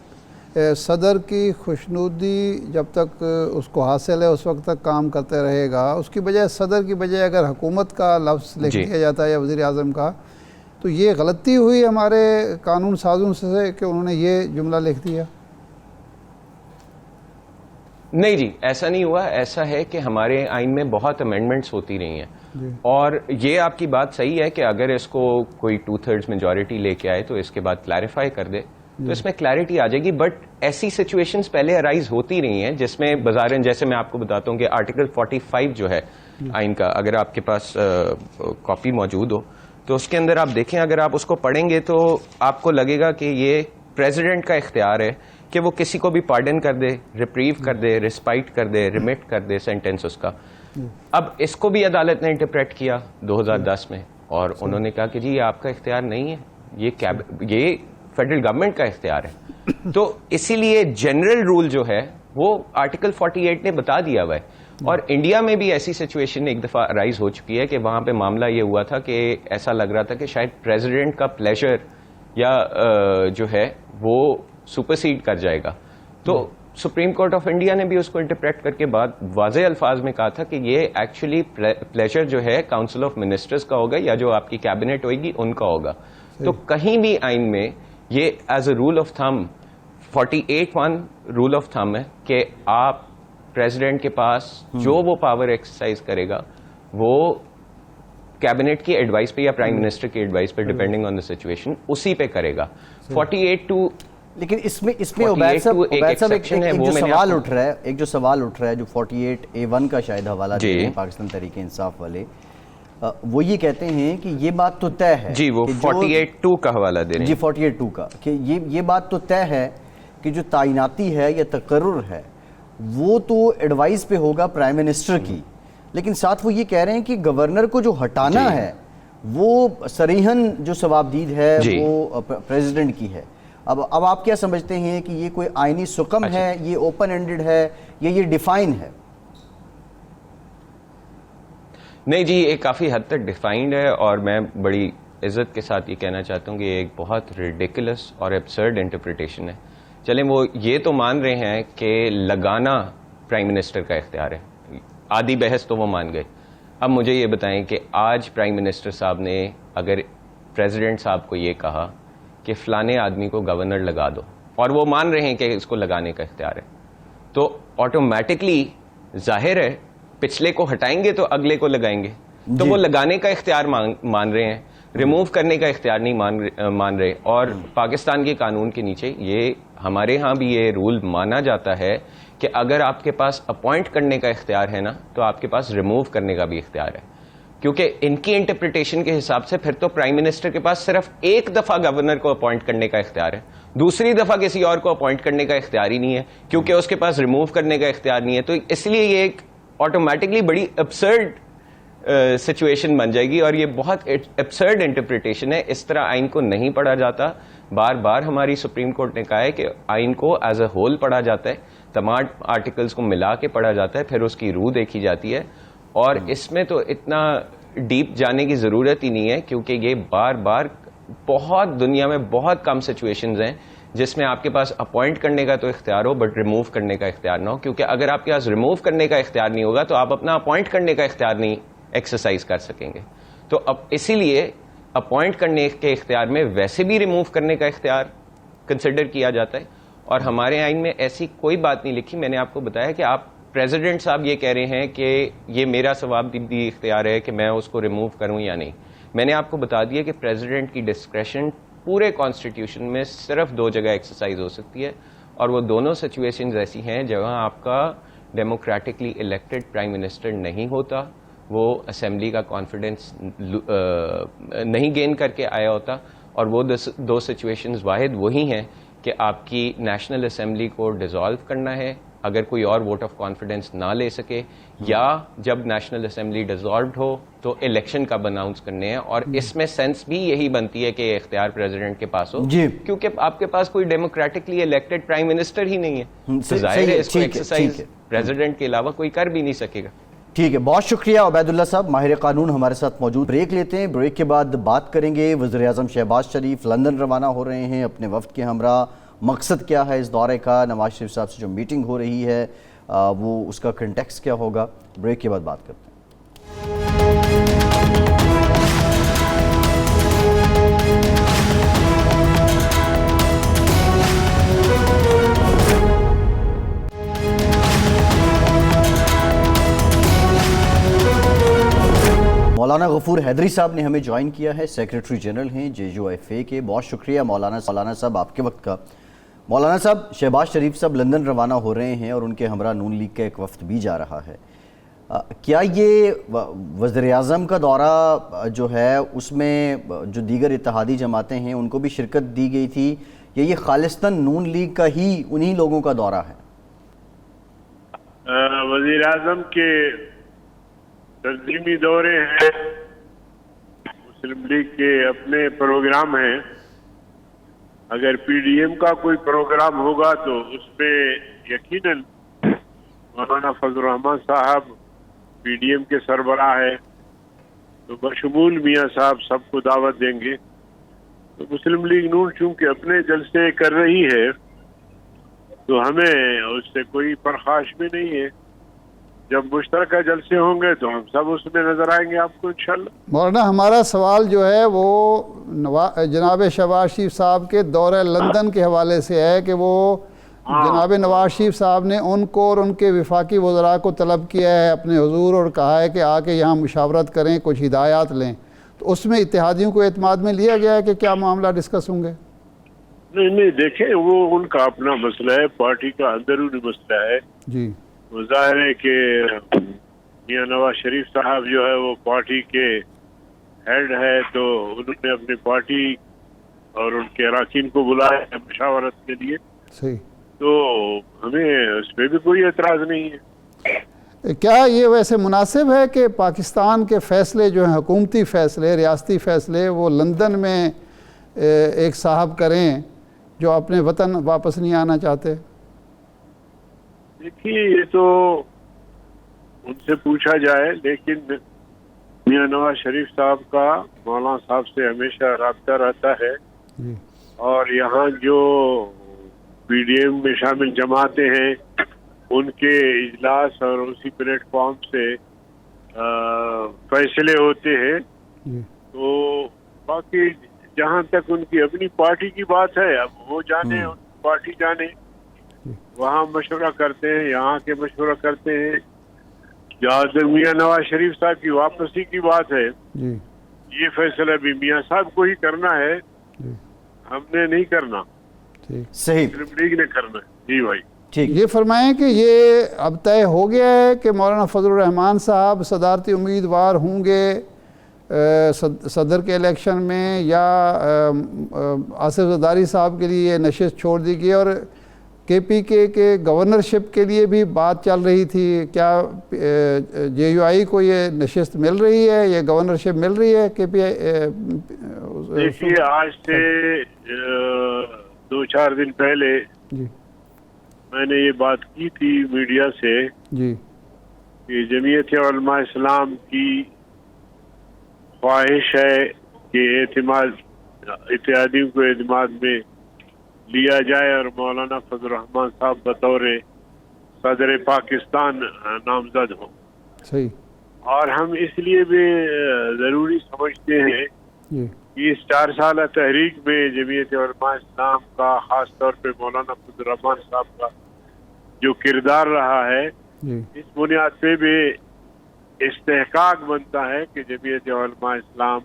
सदर की खुशनुदी जब तक उसको हासिल है उस वक्त तक काम करते रहेगा, उसकी बजाय सदर की बजाय अगर हुकूमत का लफ्ज़ लिख दिया जाता है या वज़ीर आज़म का, तो ये गलती हुई हमारे कानून साजों से कि उन्होंने ये जुमला लिख दिया? नहीं जी, ऐसा नहीं हुआ। ऐसा है कि हमारे आइन में बहुत अमेंडमेंट्स होती रही हैं, और ये आपकी बात सही है कि अगर इसको कोई 2/3 मेजॉरिटी लेके आए तो इसके बाद क्लैरिफाई कर दे तो इसमें क्लैरिटी आ जाएगी। बट ऐसी सिचुएशंस पहले अराइज होती रही हैं जिसमें बजारन, जैसे मैं आपको बताता हूँ कि आर्टिकल 45 जो है आइन का, अगर आपके पास कॉपी मौजूद हो तो उसके अंदर आप देखें, अगर आप उसको पढ़ेंगे तो आपको लगेगा कि ये प्रेसिडेंट का इख्तियार है कि वो किसी को भी पार्डन कर दे, रिप्रीव कर दे, रिस्पाइट कर दे, रिमिट कर दे सेंटेंस उसका। अब इसको भी अदालत ने इंटरप्रेट किया 2010 में, और उन्होंने कहा कि जी ये आपका इख्तियार नहीं है, ये फेडरल गवर्नमेंट का इख्तियार है। तो इसीलिए जनरल रूल जो है वो आर्टिकल 48 ने बता दिया हुआ है, اور انڈیا میں بھی ایسی سچویشن ایک دفعہ رائز ہو چکی ہے کہ وہاں پہ معاملہ یہ ہوا تھا کہ ایسا لگ رہا تھا کہ شاید پریزیڈنٹ کا پلیزر یا جو ہے وہ سپرسیڈ کر جائے گا. تو سپریم کورٹ آف انڈیا نے بھی اس کو انٹرپریٹ کر کے بعد واضح الفاظ میں کہا تھا کہ یہ ایکچولی پلیزر جو ہے کاؤنسل آف منسٹرز کا ہوگا یا جو آپ کی کیبنٹ ہوئے گی ان کا ہوگا. تو کہیں بھی آئین میں یہ as a rule of thumb 48(1) rule of thumb ہے کہ آپ پریزیڈنٹ کے پاس جو وہ پاور ایکسرسائز کرے گا وہ کیبنٹ کی ایڈوائس پہ یا پرائم منسٹر کی ایڈوائس پہ ڈیپینڈنگ آن دا سچویشن اسی پہ کرے گا. 48(2) لیکن اس میں عبید صاحب ایک جو سوال اٹھ رہا ہے جو 48(1) کا شاید حوالہ دے رہے ہیں پاکستان تحریک انصاف والے, وہ یہ کہتے ہیں کہ یہ بات تو طے ہے جی وہ 48(2) کا حوالہ دے رہے ہیں جی 48(2) کا کہ یہ بات تو طے ہے کہ جو تعیناتی ہے یا تقرر ہے وہ تو ایڈوائز پہ ہوگا پرائم منسٹر کی, لیکن ساتھ وہ یہ کہہ رہے ہیں کہ گورنر کو جو ہٹانا ہے وہ صریحاً جو ثوابدید ہے وہ پریزیڈنٹ کی ہے. اب آپ کیا سمجھتے ہیں کہ یہ کوئی آئینی سکم ہے, یہ اوپن اینڈڈ ہے یا یہ ڈیفائن ہے؟ نہیں جی یہ کافی حد تک ڈیفائنڈ ہے, اور میں بڑی عزت کے ساتھ یہ کہنا چاہتا ہوں کہ یہ ایک بہت ریڈیکولس اور ایبسرڈ انٹرپریٹیشن ہے. چلیں وہ یہ تو مان رہے ہیں کہ لگانا پرائم منسٹر کا اختیار ہے, آدھی بحث تو وہ مان گئے. اب مجھے یہ بتائیں کہ آج پرائم منسٹر صاحب نے اگر پریزیڈنٹ صاحب کو یہ کہا کہ فلانے آدمی کو گورنر لگا دو, اور وہ مان رہے ہیں کہ اس کو لگانے کا اختیار ہے, تو آٹومیٹکلی ظاہر ہے پچھلے کو ہٹائیں گے تو اگلے کو لگائیں گے. تو وہ لگانے کا اختیار مان رہے ہیں, ریموو کرنے کا اختیار نہیں مان رہے. اور پاکستان کے قانون کے نیچے یہ ہمارے ہاں بھی یہ رول مانا جاتا ہے کہ اگر آپ کے پاس اپوائنٹ کرنے کا اختیار ہے نا تو آپ کے پاس ریموو کرنے کا بھی اختیار ہے, کیونکہ ان کی انٹرپریٹیشن کے حساب سے پھر تو پرائم منسٹر کے پاس صرف ایک دفعہ گورنر کو اپوائنٹ کرنے کا اختیار ہے, دوسری دفعہ کسی اور کو اپوائنٹ کرنے کا اختیار ہی نہیں ہے کیونکہ اس کے پاس ریموو کرنے کا اختیار نہیں ہے. تو اس لیے یہ ایک آٹومیٹکلی بڑی ابسرڈ سچویشن بن جائے گی, اور یہ بہت ابسرڈ انٹرپریٹیشن ہے. اس طرح آئین کو نہیں پڑھا جاتا. بار بار ہماری سپریم کورٹ نے کہا ہے کہ آئین کو ایز اے ہول پڑھا جاتا ہے, تمام آرٹیکلز کو ملا کے پڑھا جاتا ہے, پھر اس کی روح دیکھی جاتی ہے. اور اس میں تو اتنا ڈیپ جانے کی ضرورت ہی نہیں ہے کیونکہ یہ بار بار بہت دنیا میں بہت کم سچویشنز ہیں جس میں آپ کے پاس اپوائنٹ کرنے کا تو اختیار ہو بٹ ریموو کرنے کا اختیار نہ ہو, کیونکہ اگر آپ کے پاس ریموو کرنے کا اختیار نہیں ہوگا تو آپ اپنا اپوائنٹ کرنے کا اختیار نہیں ایکسرسائز کر سکیں گے. تو اب اسی لیے اپوائنٹ کرنے کے اختیار میں ویسے بھی ریموو کرنے کا اختیار کنسیڈر کیا جاتا ہے, اور ہمارے آئین میں ایسی کوئی بات نہیں لکھی. میں نے آپ کو بتایا کہ آپ پریزیڈنٹ صاحب یہ کہہ رہے ہیں کہ یہ میرا ثوابدیدی اختیار ہے کہ میں اس کو ریموو کروں یا نہیں. میں نے آپ کو بتا دیا کہ پریزیڈنٹ کی ڈسکریشن پورے کانسٹیٹیوشن میں صرف 2 جگہ ایکسرسائز ہو سکتی ہے, اور وہ دونوں سچویشنز ایسی ہیں جہاں آپ کا ڈیموکریٹکلی الیکٹڈ پرائم منسٹر نہیں ہوتا, وہ اسمبلی کا کانفیڈنس نہیں گین کر کے آیا ہوتا, اور وہ 2 سچویشنز واحد وہی ہیں کہ آپ کی نیشنل اسمبلی کو ڈیزالو کرنا ہے اگر کوئی اور ووٹ آف کانفیڈنس نہ لے سکے, یا جب نیشنل اسمبلی ڈیزالوڈ ہو تو الیکشن کب اناؤنس کرنے ہیں. اور اس میں سینس بھی یہی بنتی ہے کہ یہ اختیار پریزیڈنٹ کے پاس ہو کیونکہ آپ کے پاس کوئی ڈیموکریٹکلی الیکٹڈ پرائم منسٹر ہی نہیں ہے, تو ظاہر ہے اس کو ایکسرسائز پریزیڈنٹ کے علاوہ کوئی کر بھی نہیں سکے گا. ٹھیک ہے, بہت شکریہ عبید اللہ صاحب, ماہر قانون ہمارے ساتھ موجود. بریک لیتے ہیں, بریک کے بعد بات کریں گے. وزیر اعظم شہباز شریف لندن روانہ ہو رہے ہیں اپنے وفد کے ہمراہ. مقصد کیا ہے اس دورے کا؟ نواز شریف صاحب سے جو میٹنگ ہو رہی ہے وہ اس کا کنٹیکسٹ کیا ہوگا؟ بریک کے بعد بات کرتے ہیں. مولانا غفور حیدری صاحب نے ہمیں جوائن کیا ہے, سیکریٹری جنرل ہیں JUIFA کے. بہت شکریہ مولانا صاحب آپ کے وقت کا. مولانا صاحب, شہباز شریف صاحب لندن روانہ ہو رہے ہیں اور ان کے ہمراہ نون لیگ کا ایک وفد بھی جا رہا ہے. کیا یہ وزیر اعظم کا دورہ جو ہے اس میں جو دیگر اتحادی جماعتیں ہیں ان کو بھی شرکت دی گئی تھی, یا یہ خالصتاً نون لیگ کا ہی انہی لوگوں کا دورہ ہے؟ وزیر اعظم کے تنظیمی دورے ہیں, مسلم لیگ کے اپنے پروگرام ہیں. اگر PDM کا کوئی پروگرام ہوگا تو اس میں یقیناً مولانا فضل الرحمان صاحب PDM کے سربراہ ہے، تو بشمول میاں صاحب سب کو دعوت دیں گے. تو مسلم لیگ نون چونکہ اپنے جلسے کر رہی ہے تو ہمیں اس سے کوئی پرخاش بھی نہیں ہے. جب مشترکہ جلسے ہوں گے تو ہم سب اس میں نظر آئیں گے آپ کو انشاءاللہ. مولانا ہمارا سوال جو ہے وہ جناب شہباز شریف صاحب کے دورہ لندن کے حوالے سے ہے کہ وہ جناب نواز شریف صاحب نے ان کو اور ان کے وفاقی وزراء کو طلب کیا ہے اپنے حضور اور کہا ہے کہ آ کے یہاں مشاورت کریں، کچھ ہدایات لیں. تو اس میں اتحادیوں کو اعتماد میں لیا گیا ہے کہ کیا معاملہ ڈسکس ہوں گے؟ نہیں دیکھیں، وہ ان کا اپنا مسئلہ ہے، پارٹی کا اندرونی مسئلہ ہے. جی وہ ظاہر ہے کہ میاں نواز شریف صاحب جو ہے وہ پارٹی کے ہیڈ ہے، تو انہوں نے اپنی پارٹی اور ان کے اراکین کو بلایا ہے مشاورت کے لیے. صحیح. تو ہمیں اس پہ بھی کوئی اعتراض نہیں ہے. کیا یہ ویسے مناسب ہے کہ پاکستان کے فیصلے جو ہیں، حکومتی فیصلے، ریاستی فیصلے، وہ لندن میں ایک صاحب کریں جو اپنے وطن واپس نہیں آنا چاہتے؟ دیکھیے یہ تو ان سے پوچھا جائے، لیکن میاں نواز شریف صاحب کا مولانا صاحب سے ہمیشہ رابطہ رہتا ہے، جی. اور یہاں جو PDM میں شامل جماعتیں ہیں ان کے اجلاس اور اسی پلیٹ فارم سے فیصلے ہوتے ہیں. جی. تو باقی جہاں تک ان کی اپنی پارٹی کی بات ہے، اب وہ جانے، ان کی پارٹی جانے، وہاں مشورہ کرتے ہیں، یہاں کے مشورہ کرتے ہیں. جہاں تک میاں نواز شریف صاحب کی واپسی کی بات ہے، جی. یہ فیصلہ بھی میاں صاحب کو ہی کرنا ہے، جی. ہم نے نہیں کرنا، صحیح. مسلم لیگ نے کرنا ہے. جی بھائی. ٹھیک. یہ فرمائیں کہ یہ اب طے ہو گیا ہے کہ مولانا فضل الرحمان صاحب صدارتی امیدوار ہوں گے صدر کے الیکشن میں، یا آصف زرداری صاحب کے لیے نشست چھوڑ دی گئی؟ اور KPK کے گورنرشپ کے لیے بھی بات چل رہی تھی، کیا JUI کو یہ نشست مل رہی ہے، یہ گورنرشپ مل رہی ہے دیکھیے آج سے 2-4 دن پہلے جی میں نے یہ بات کی تھی میڈیا سے جی کہ جمعیت علماء اسلام کی خواہش ہے کہ اتحادیوں کو اعتماد میں لیا جائے اور مولانا فضل الرحمان صاحب بطور صدر پاکستان نامزد ہوں. صحیح. اور ہم اس لیے بھی ضروری سمجھتے ہیں جی کہ اس 4 سالہ تحریک میں جمعیت علماء اسلام کا، خاص طور پہ مولانا فضل الرحمان صاحب کا جو کردار رہا ہے، جی اس بنیاد پہ بھی استحقاق بنتا ہے کہ جمعیت علماء اسلام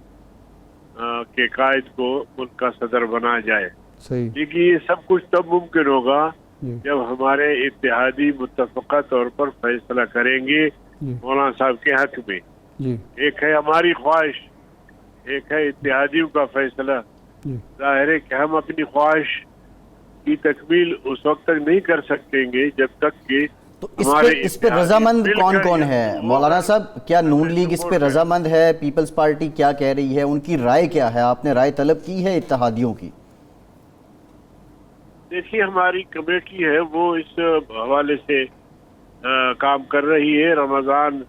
کے قائد کو ملک کا صدر بنا جائے. صحیح. لیکن یہ سب کچھ تب ممکن ہوگا جی جب ہمارے اتحادی متفقہ طور پر فیصلہ کریں گے جی مولانا صاحب کے حق میں. جی ایک ہے ہماری خواہش، ایک ہے اتحادیوں کا فیصلہ. جی ظاہر ہے کہ ہم اپنی خواہش کی تکمیل اس وقت تک نہیں کر سکیں گے جب تک کہ تو اس پہ رضامند کون کون ہے مولانا صاحب؟ کیا نون لیگ اس پہ رضامند ہے؟ پیپلز پارٹی کیا کہہ رہی ہے؟ ان کی رائے کیا ہے؟ آپ نے رائے طلب کی ہے اتحادیوں کی؟ دیکھیے ہماری کمیٹی ہے وہ اس حوالے سے کام کر رہی ہے. رمضان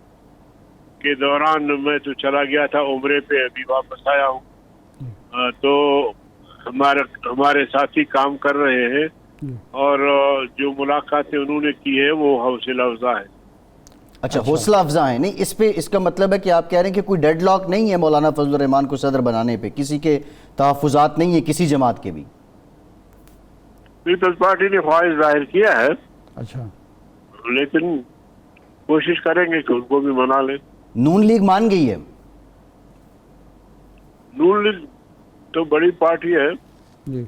کے دوران میں تو چلا گیا تھا عمرے پہ، ابھی واپس آیا ہوں، تو ہمارے ساتھی کام کر رہے ہیں اور جو ملاقاتیں انہوں نے کی ہے وہ حوصلہ افزا ہے. اچھا حوصلہ افزا ہے. نہیں اس کا مطلب ہے کہ آپ کہہ رہے ہیں کہ کوئی ڈیڈ لاک نہیں ہے مولانا فضل الرحمان کو صدر بنانے پہ، کسی کے تحفظات نہیں ہے کسی جماعت کے بھی؟ پیپلز پارٹی نے خواہش ظاہر کیا ہے. اچھا. لیکن کوشش کریں گے کہ ان کو بھی منا لیں. نون لیگ مان گئی ہے؟ نون لیگ تو بڑی پارٹی ہے جی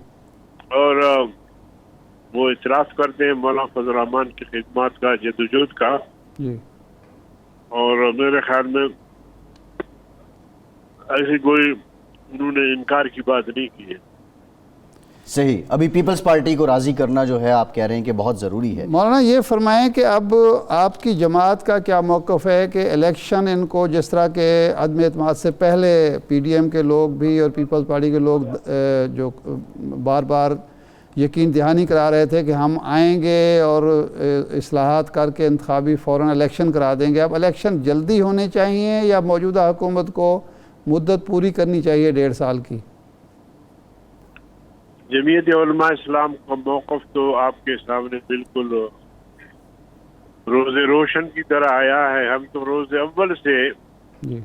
اور وہ اعتراف کرتے ہیں مولانا فضل الرحمان کی خدمات کا، جدوجہد کا، جی اور میرے خیال میں ایسی کوئی انہوں نے انکار کی بات نہیں کی ہے. صحیح. ابھی پیپلز پارٹی کو راضی کرنا جو ہے آپ کہہ رہے ہیں کہ بہت ضروری ہے. مولانا یہ فرمائیں کہ اب آپ کی جماعت کا کیا موقف ہے کہ الیکشن ان کو جس طرح کے عدم اعتماد سے پہلے PDM کے لوگ بھی اور پیپلز پارٹی کے لوگ جو بار بار یقین دہانی کرا رہے تھے کہ ہم آئیں گے اور اصلاحات کر کے انتخابی فوراً الیکشن کرا دیں گے. اب الیکشن جلدی ہونے چاہیے یا موجودہ حکومت کو مدت پوری کرنی چاہیے 1.5 سال کی؟ جمعیت علماء اسلام کا موقف تو آپ کے سامنے بالکل روز روشن کی طرح آیا ہے. ہم تو روز اول سے جی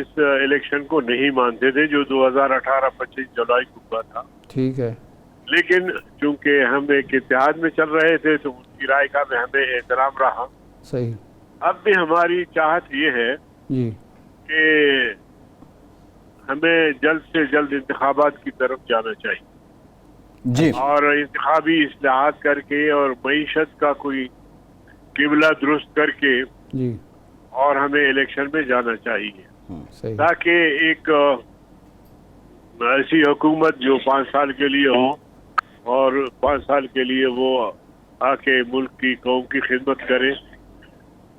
اس الیکشن کو نہیں مانتے تھے جو 2018 25 جولائی کو ہوا تھا. ٹھیک ہے. لیکن چونکہ ہم ایک اتحاد میں چل رہے تھے تو ان کی رائے کا میں ہمیں احترام رہا. صحیح. اب بھی ہماری چاہت یہ ہے جی کہ ہمیں جلد سے جلد انتخابات کی طرف جانا چاہیے جی اور انتخابی اصلاحات کر کے اور معیشت کا کوئی قبلہ درست کر کے جی اور ہمیں الیکشن میں جانا چاہیے صحیح. تاکہ ایک ایسی حکومت جو 5 سال کے لیے ہو اور 5 سال کے لیے وہ آ کے ملک کی قوم کی خدمت کرے.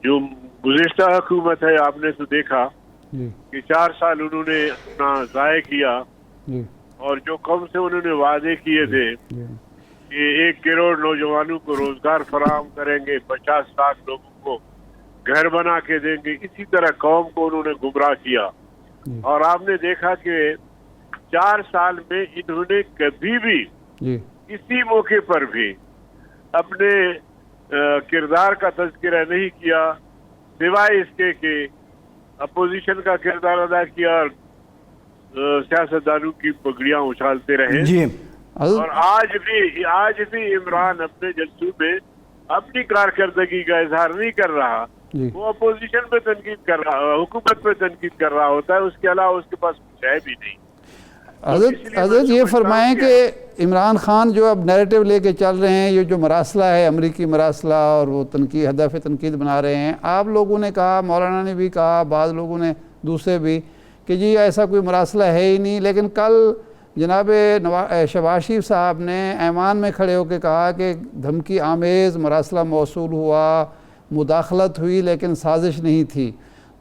جو گزشتہ حکومت ہے آپ نے تو دیکھا جی کہ 4 سال انہوں نے اپنا ضائع کیا جی اور جو کم سے انہوں نے وعدے کیے تھے جی کہ 1 کروڑ نوجوانوں کو روزگار فراہم کریں گے, 50 لاکھ لوگوں کو گھر بنا کے دیں گے, اسی طرح قوم کو انہوں نے گمراہ کیا. جی اور آپ نے دیکھا کہ 4 سال میں انہوں نے کبھی بھی جی کسی موقع پر بھی اپنے کردار کا تذکرہ نہیں کیا سوائے اس کے کہ اپوزیشن کا کردار ادا کیا اور سیاستدانوں کی پگڑیاں اچھالتے رہے. جی اور آج بھی عمران اپنے جلسوں میں اپنی کارکردگی کا اظہار نہیں کر رہا. جی وہ اپوزیشن پہ تنقید کر رہا, حکومت پہ تنقید کر رہا ہوتا ہے, اس کے علاوہ اس کے پاس کچھ ہے بھی نہیں. حضرت یہ فرمائیں کہ عمران خان جو اب نیریٹو لے کے چل رہے ہیں, یہ جو مراسلہ ہے امریکی مراسلہ اور وہ تنقید ہدف تنقید بنا رہے ہیں, آپ لوگوں نے کہا, مولانا نے بھی کہا, بعض لوگوں نے دوسرے بھی کہ جی ایسا کوئی مراسلہ ہے ہی نہیں. لیکن کل جناب شہباز شریف صاحب نے ایوان میں کھڑے ہو کے کہا کہ دھمکی آمیز مراسلہ موصول ہوا, مداخلت ہوئی لیکن سازش نہیں تھی.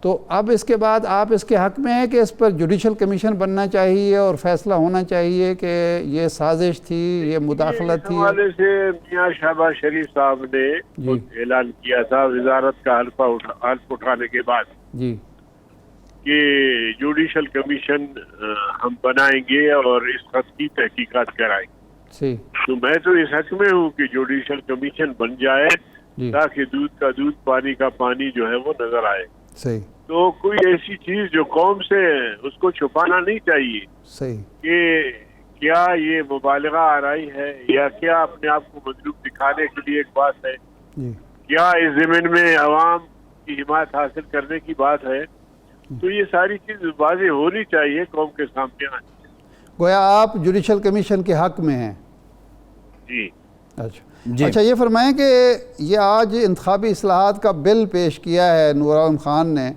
تو اب اس کے بعد آپ اس کے حق میں ہیں کہ اس پر جوڈیشل کمیشن بننا چاہیے اور فیصلہ ہونا چاہیے کہ یہ سازش تھی, یہ مداخلت تھی؟ اس حوالے سے میاں شہباز شریف صاحب نے اعلان کیا تھا وزارت کا حلف اٹھانے کے بعد جی کہ جوڈیشل کمیشن ہم بنائیں گے اور اس خط کی تحقیقات کرائیں گے. صحیح. تو میں تو اس حق میں ہوں کہ جوڈیشل کمیشن بن جائے تاکہ دودھ کا دودھ پانی کا پانی جو ہے وہ نظر آئے. صحیح. تو کوئی ایسی چیز جو قوم سے اس کو چھپانا نہیں چاہیے. صحیح. کہ کیا یہ مبالغہ آرائی ہے یا کیا اپنے آپ کو مظلوم دکھانے کے لیے ایک بات ہے, کیا اس ضمن میں عوام کی حمایت حاصل کرنے کی بات ہے. تو یہ ساری چیز واضح ہونی چاہیے, قوم کے سامنے آنی چاہیے. گویا آپ جوڈیشل کمیشن کے حق میں ہیں. جی اچھا یہ فرمائیں کہ یہ آج انتخابی اصلاحات کا بل پیش کیا ہے نور عالم خان نے,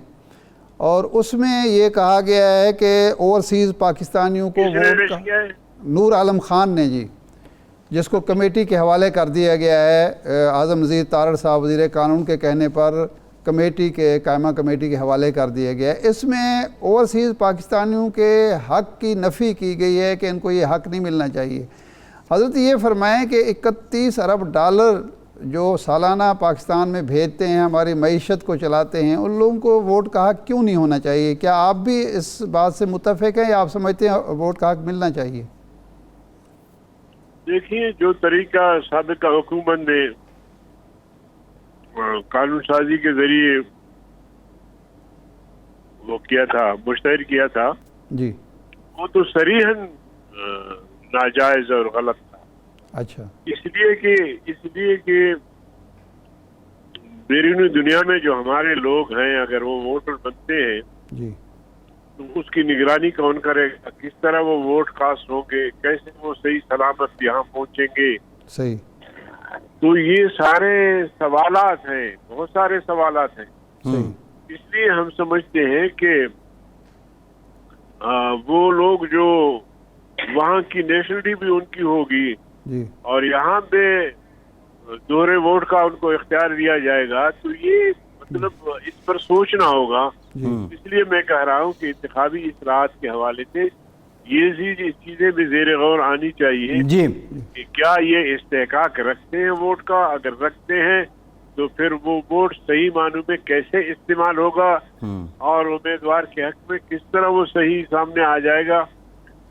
اور اس میں یہ کہا گیا ہے کہ اوورسیز پاکستانیوں کو ووٹ نور عالم خان نے جی, جس کو کمیٹی کے حوالے کر دیا گیا ہے, اعظم وزیر تارڑ صاحب وزیر قانون کے کہنے پر کمیٹی کے قائمہ کمیٹی کے حوالے کر دیا گیا ہے. اس میں اوورسیز پاکستانیوں کے حق کی نفی کی گئی ہے کہ ان کو یہ حق نہیں ملنا چاہیے. حضرت یہ فرمائیں کہ 31 ارب ڈالر جو سالانہ پاکستان میں بھیجتے ہیں, ہماری معیشت کو چلاتے ہیں, ان لوگوں کو ووٹ کا حق کیوں نہیں ہونا چاہیے؟ کیا آپ بھی اس بات سے متفق ہیں یا آپ سمجھتے ہیں ووٹ کا حق ملنا چاہیے؟ دیکھیے, جو طریقہ سابقہ حکومت نے قانون سازی کے ذریعے وہ کیا تھا, مشتہر کیا تھا, جی وہ تو صریحاً ناجائز اور غلط تھا. اچھا. اس لیے کہ بیرونی دنیا میں جو ہمارے لوگ ہیں اگر وہ ووٹر بنتے ہیں جی تو اس کی نگرانی کون کرے گا, کس طرح وہ ووٹ کاسٹ ہوں گے, کیسے وہ صحیح سلامت یہاں پہنچیں گے. صحیح. تو یہ سارے سوالات ہیں, بہت سارے سوالات ہیں. اس لیے ہم سمجھتے ہیں کہ وہ لوگ جو وہاں کی نیشنلٹی بھی ان کی ہوگی جی, اور یہاں پہ دوہرے ووٹ کا ان کو اختیار دیا جائے گا, تو یہ مطلب اس پر سوچنا ہوگا. اس لیے میں کہہ رہا ہوں کہ انتخابی اصلاحات کے حوالے سے ये चीजें भी ज़ेर गौर आनी चाहिए जी कि क्या ये इस्तेहकाक रखते हैं वोट का, अगर रखते हैं तो फिर वो वोट सही मानों में कैसे इस्तेमाल होगा और उम्मीदवार के हक में किस तरह वो सही सामने आ जाएगा।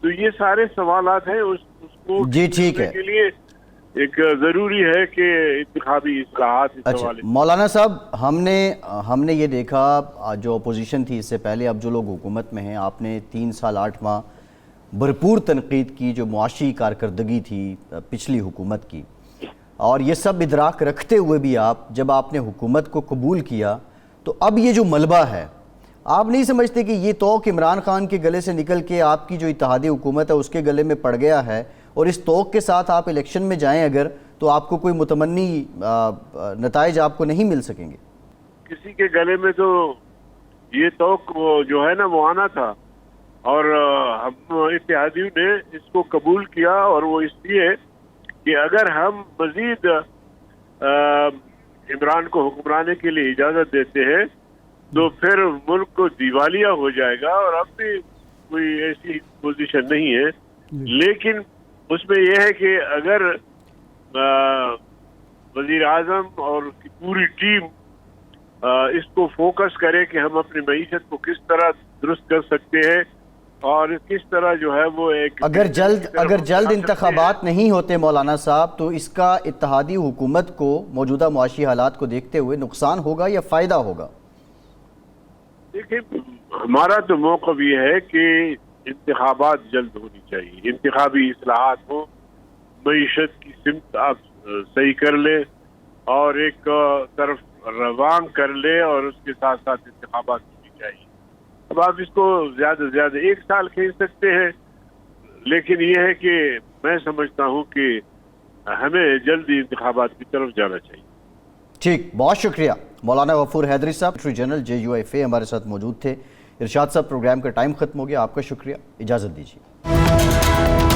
तो ये सारे सवालात हैं उसको जी ठीक है। के लिए एक जरूरी है कि इंतखाबी इस्लाहात इस अच्छा हवाले से। मौलाना साहब, हमने ये देखा जो अपोजिशन थी इससे पहले, अब जो लोग हुकूमत में हैं, आपने 3 साल 8 माह भरपूर तनकीद की जो मुआशी कारकर्दगी थी पिछली हुकूमत की, और ये सब इदराक रखते हुए भी आप जब आपने हुकूमत को कबूल किया तो अब ये जो मलबा है, आप नहीं समझते कि ये तोक इमरान खान के गले से निकल के आपकी जो इत्तेहादी हुकूमत है उसके गले में पड़ गया है, और इस तोक के साथ आप इलेक्शन में जाएं अगर, तो आपको कोई मुतमन्नी नताइज आपको नहीं मिल सकेंगे? किसी के गले में तो ये तोक जो है ना वो आना था, और हम इत्तेहादियों ने इसको कबूल किया, और वो इसलिए कि अगर हम मजीद इमरान को हुक्मराने के लिए इजाजत देते हैं तो फिर मुल्क को दिवालिया हो जाएगा, और अब भी कोई ऐसी पोजीशन नहीं है। लेकिन उसमें यह है कि अगर वजीर आजम और उसकी पूरी टीम इसको फोकस करे कि हम अपनी मईशत को किस तरह दुरुस्त कर सकते हैं और किस तरह जो है वो एक अगर जल्द इंतखाबात नहीं होते मौलाना साहब, तो इसका इत्तेहादी हुकूमत को मौजूदा मुआशी हालात को देखते हुए नुकसान होगा या फ़ायदा होगा? देखिए, हमारा तो मौक़िफ़ ये है कि इंतखाबात जल्द होनी चाहिए, इंतखाबी इस्लाहात हो, मईशत की सिमत आप सही कर ले और एक तरफ रवान कर ले, और उसके साथ साथ इंतखाबात होनी चाहिए। अब आप इसको ज़्यादा से ज़्यादा 1 साल खींच सकते हैं, लेकिन ये है कि मैं समझता हूँ कि हमें जल्दी इंतखाबात की तरफ जाना चाहिए। ठीक, बहुत शुक्रिया। मौलाना गफूर हैदरी साहब, सेक्रेटरी जनरल JUIFA हमारे साथ मौजूद थे। इरशाद साहब, प्रोग्राम का टाइम ख़त्म हो गया, आपका शुक्रिया, इजाज़त दीजिए।